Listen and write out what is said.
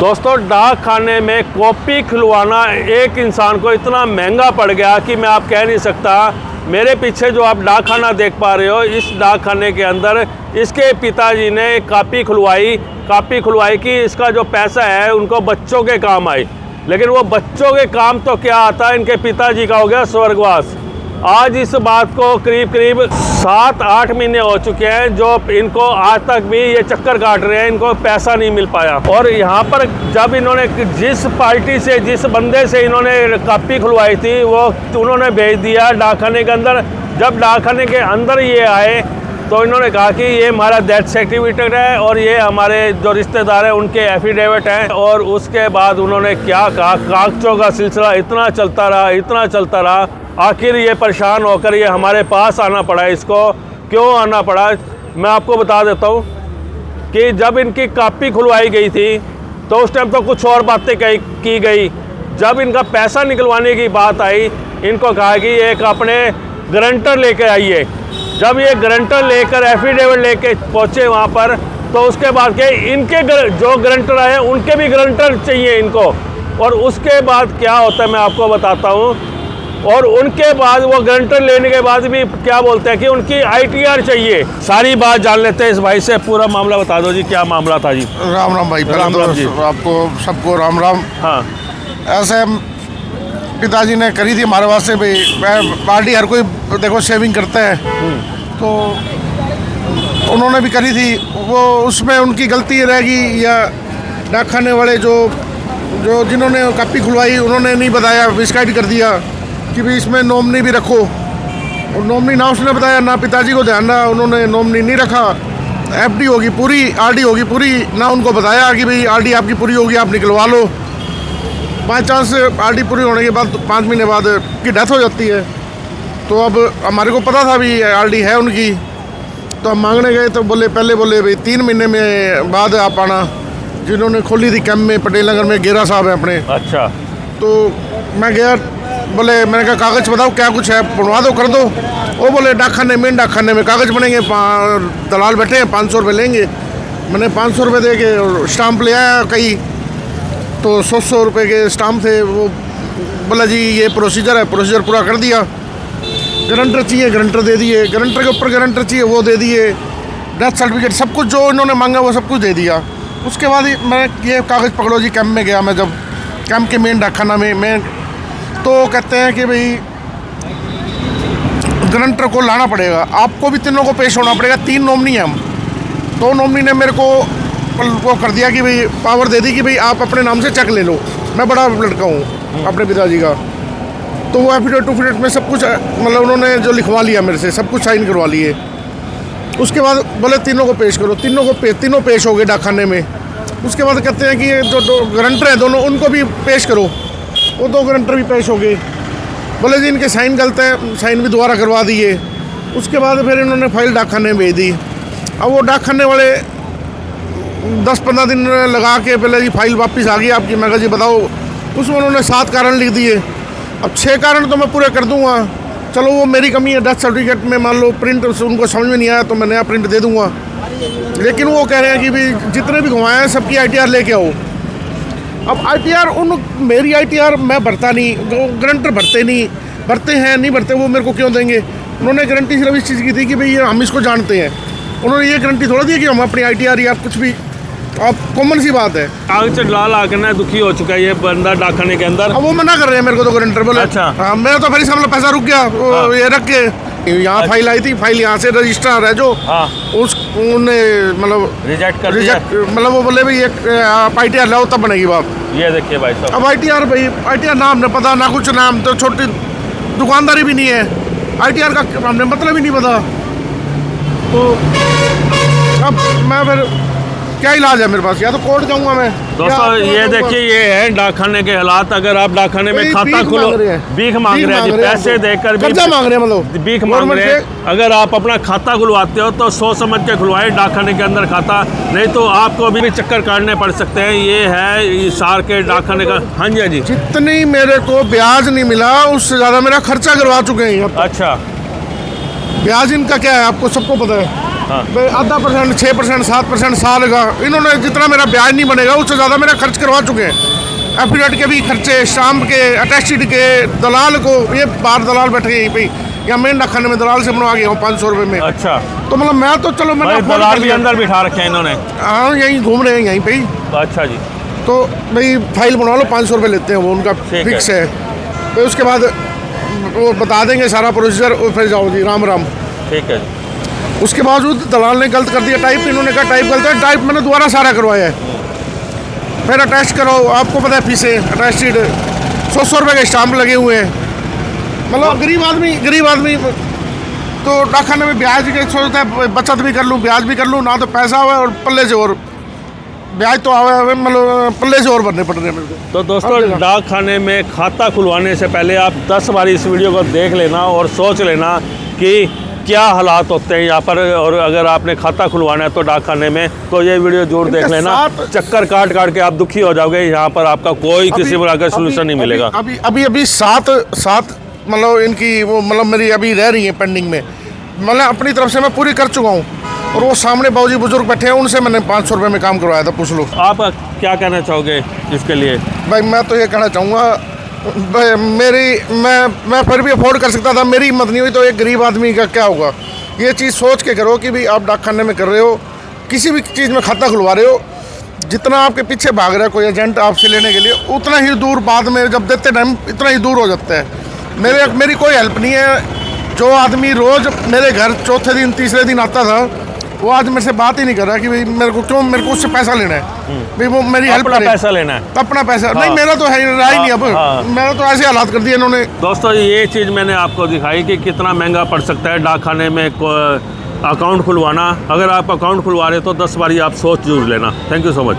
दोस्तों, डाक खाने में कॉपी खुलवाना एक इंसान को इतना महंगा पड़ गया कि मैं आप कह नहीं सकता। मेरे पीछे जो आप डाक खाना देख पा रहे हो, इस डाक खाने के अंदर इसके पिताजी ने कॉपी खुलवाई कि इसका जो पैसा है उनको बच्चों के काम आए। लेकिन वो बच्चों के काम तो क्या आता है, इनके पिताजी का हो गया स्वर्गवास। आज इस बात को करीब 7-8 महीने हो चुके हैं जो इनको आज तक भी ये चक्कर काट रहे हैं, इनको पैसा नहीं मिल पाया। और यहाँ पर जब इन्होंने जिस पार्टी से, जिस बंदे से इन्होंने कॉपी खुलवाई थी, वो उन्होंने भेज दिया डाकखाने के अंदर। जब डाकखाने के अंदर ये आए तो इन्होंने कहा कि ये हमारा डेथ सर्टिफिकेट है और ये हमारे जो रिश्तेदार हैं उनके एफिडेविट हैं। और उसके बाद उन्होंने क्या कहा, कागजों का सिलसिला इतना चलता रहा। आखिर ये परेशान होकर ये हमारे पास आना पड़ा। इसको क्यों आना पड़ा, मैं आपको बता देता हूँ कि जब इनकी कॉपी खुलवाई गई थी तो उस टाइम तो कुछ और बातें की गई। जब इनका पैसा निकलवाने की बात आई, इनको कहा कि एक अपने गारंटर लेकर आइए। जब ये गारंटर लेकर एफिडेविट लेके पहुँचे वहाँ पर, तो उसके बाद के इनके जो गारंटर आए उनके भी गारंटर चाहिए इनको। और उसके बाद क्या होता है मैं आपको बताता हूँ। और उनके बाद वो गारंटर लेने के बाद भी क्या बोलते हैं कि उनकी ITR चाहिए। सारी बात जान लेते हैं इस भाई से, पूरा मामला बता दो जी, क्या मामला था जी। राम राम भाई, राम राम जी, आपको सबको राम राम। हाँ, ऐसे पिताजी ने करी थी हमारे वास्ते भाई। पार्टी हर कोई देखो सेविंग करता है, तो उन्होंने भी करी थी। वो उसमें उनकी गलती रहेगी या डाक खाने वाले जो जिन्होंने कॉपी खुलवाई उन्होंने नहीं बताया, मिसगाइड कर दिया कि भाई इसमें नॉमिनी भी रखो। और नॉमिनी ना उसने बताया, ना पिताजी को ध्यान रहा, उन्होंने नॉमिनी नहीं रखा। FD होगी पूरी, RD होगी पूरी, ना उनको बताया कि भाई RD आपकी पूरी होगी, आप निकलवा लो। बाई चांस RD पूरी होने के बाद 5 महीने बाद की डेथ हो जाती है। तो अब हमारे को पता था भी RD है उनकी, तो हम मांगने गए तो पहले बोले भाई 3 महीने में बाद आप आना। जिन्होंने खोली थी कैंप में पटेल नगर में, गेरा साहब है अपने। अच्छा। तो मैं गया, बोले मैंने कहा कागज़ बताओ क्या कुछ है, बनवा दो, कर दो। वो बोले मेन डाक खाने में कागज़ बनेंगे, दलाल बैठे हैं, 500 रुपये लेंगे। मैंने 500 रुपये दे के स्टाम्प ले आया कई, तो 100 रुपये के स्टाम्प थे। वो बोला जी ये प्रोसीजर है, प्रोसीजर पूरा कर दिया। गारंटर चाहिए, गारंटर दे दिए। गारंटर के ऊपर गारंटर चाहिए, वो दे दिए। डेथ सर्टिफिकेट, सब कुछ जो इन्होंने मांगा वो सब कुछ दे दिया। उसके बाद मैं ये कागज़ पकड़ो जी, कैंप में गया मैं। जब कैंप के मेन डाक खाना में मैं, तो कहते हैं कि भाई गारंटर को लाना पड़ेगा, आपको भी तीनों को पेश होना पड़ेगा। 3 नॉमिनी हैं हम। तो नॉमिनी ने मेरे को वो कर दिया कि भाई पावर दे दी कि भाई आप अपने नाम से चेक ले लो। मैं बड़ा लड़का हूँ अपने पिताजी का, तो वो एफिडेविट में सब कुछ मतलब उन्होंने जो लिखवा लिया मेरे से, सब कुछ साइन करवा लिए। उसके बाद बोले तीनों को पेश करो। तीनों पेश हो गए डाक खाने में। उसके बाद कहते हैं कि ये जो गारंटर हैं दोनों, उनको भी पेश करो। वो 2 गारंटर भी पेश हो गए। बोले जी इनके साइन गलत है, साइन भी दोबारा करवा दिए। उसके बाद फिर इन्होंने फाइल डाक खाने में भेज दी। अब वो डाक खाने वाले 10-15 दिन लगा के पहले जी फाइल वापस आ गई आपकी। मैं कहा जी बताओ। उसमें उन्होंने 7 कारण लिख दिए। अब 6 कारण तो मैं पूरे कर दूंगा, चलो वो मेरी कमी है। डेथ सर्टिफिकेट में मान लो प्रिंट उनको समझ में नहीं आया तो मैं नया प्रिंट दे दूंगा। लेकिन वो कह रहे हैं कि भाई जितने भी घुमाए हैं सबकी ITR लेके आओ। अब ITR मेरी ITR मैं भरता नहीं, गारंटर भरते हैं नहीं भरते, वो मेरे को क्यों देंगे। उन्होंने गारंटी सिर्फ इस चीज़ की थी कि भाई हम इसको जानते हैं। उन्होंने ये गारंटी थोड़ा दी कि हम अपनी ITR या कुछ भी, आप कॉमन सी बात है। आग से लाल आकर ना दुखी हो चुका है ये बंदा डाक खाने के अंदर। अब वो मना कर रहे हैं मेरे को तो गारंटर बोले। अच्छा। हाँ, मेरा तो फिर सामने पैसा रुक गया। हाँ। ये रख के यहाँ अच्छा। फाइल आई थी, फाइल यहाँ से रजिस्ट्रार है जो, हाँ। उन्हें मतलब रिजेक्ट मतलब वो बोले भाई आप ITR लाओ तब बनेगी बात। ये देखिए भाई साहब, अब ITR नाम नहीं पता, ना कुछ नाम, तो छोटी दुकानदारी भी नहीं है। ITR का हमने मतलब ही नहीं पता। तो अब मैं फिर क्या इलाज है मेरे पास, या तो कोर्ट जाऊंगा मैं। दोस्तों ये देखिए, ये है डाक खाने के हालात। अगर आप डाक खाने में खाता खोलो, भीख मांग रहे हैं, पैसे देकर कर्जा मांग रहे हैं, मतलब भीख मांग रहे हैं। अगर आप अपना खाता खुलवाते हो तो सोच समझ के खुलवाएं डाक खाने के अंदर खाता, नहीं तो आपको भी चक्कर काटने पड़ सकते हैं। ये है सार के डाक खाने का। हाँ जी, हाँ जी। जितनी मेरे को ब्याज नहीं मिला उससे ज़्यादा मेरा खर्चा करवा चुके हैं। अच्छा, ब्याज इनका क्या है आपको सबको पता है। हाँ। भाई आधा %, 6%, 7% साल का। इन्होंने जितना मेरा ब्याज नहीं बनेगा उससे ज़्यादा मेरा खर्च करवा चुके हैं। एफिडेविट के भी खर्चे, स्टाम्प के, अटैचड के, दलाल को, ये बाहर दलाल बैठे यहीं पे, या मेन डाकखाने में दलाल से बनवा गया हूँ 500 रुपये में। अच्छा, तो मतलब मैं तो चलो मैंने afford दलाल कर भी लिया। अंदर बिठा रखे हैं इन्होंने। हाँ, यहीं घूम रहे हैं यहीं पे ही। अच्छा जी, तो भाई फाइल बनवा लो, 500 रुपये लेते हैं वो, उनका ठीक फिक्स है। फिर उसके बाद वो बता देंगे सारा प्रोसीजर, और फिर जाओ जी राम राम। ठीक है जी। उसके बावजूद दलाल ने गलत कर दिया टाइप, इन्होंने कहा टाइप गलत है, टाइप मैंने दोबारा सारा करवाया है। फिर अटैच करो, आपको पता है फीसें, अटैचड 100 रुपये के स्टाम्प लगे हुए हैं। मतलब गरीब आदमी तो डाकखाने में ब्याज के सोचता है बचत भी कर लूँ, ब्याज भी कर लूँ, ना तो पैसा हुआ और पल्ले से और ब्याज तो आवे, मतलब पल्ले से और भरने पड़ रहे हैं मेरे को। तो दोस्तों, डाकखाने में खाता खुलवाने से पहले आप 10 बार इस वीडियो को देख लेना और सोच लेना कि क्या हालात होते हैं यहाँ पर, और अगर आपने खाता खुलवाना है तो डाकखाने में, तो ये वीडियो जरूर देख लेना। चक्कर काट के आप दुखी हो जाओगे, यहाँ पर आपका कोई किसी प्रकार का सोल्यूशन नहीं मिलेगा। अभी सात मतलब इनकी वो मतलब मेरी अभी रह रही है पेंडिंग में। मतलब अपनी तरफ से मैं पूरी कर चुका हूँ, और वो सामने बाबूजी बुजुर्ग बैठे हैं, उनसे मैंने 500 रुपये में काम करवाया था, पूछ लो। आप क्या कहना चाहोगे इसके लिए? भाई मैं तो ये कहना चाहूँगा, मैं फिर भी अफोर्ड कर सकता था, मेरी हिम्मत नहीं हुई तो एक गरीब आदमी का क्या होगा। ये चीज़ सोच के करो कि भाई आप डाकखाने में कर रहे हो, किसी भी चीज़ में खाता खुलवा रहे हो, जितना आपके पीछे भाग रहा है कोई एजेंट आपसे लेने के लिए, उतना ही दूर बाद में जब देते टाइम इतना ही दूर हो जाता है। मेरी कोई हेल्प नहीं है। जो आदमी रोज़ मेरे घर चौथे दिन तीसरे दिन आता था, वो आज मेरे से बात ही नहीं कर रहा कि भाई मेरे को उससे पैसा लेना है। भाई वो मेरी हेल्प करे, पैसा लेना है, अपना पैसा। हाँ। नहीं, मेरा तो है रहा ही नहीं अब। मेरा तो ऐसे हालात कर दिए इन्होंने। दोस्तों, ये चीज़ मैंने आपको दिखाई कि कितना महंगा पड़ सकता है डाकखाने में अकाउंट खुलवाना। अगर आप अकाउंट खुलवा रहे हो तो 10 बार आप सोच जरूर लेना। Thank you so much.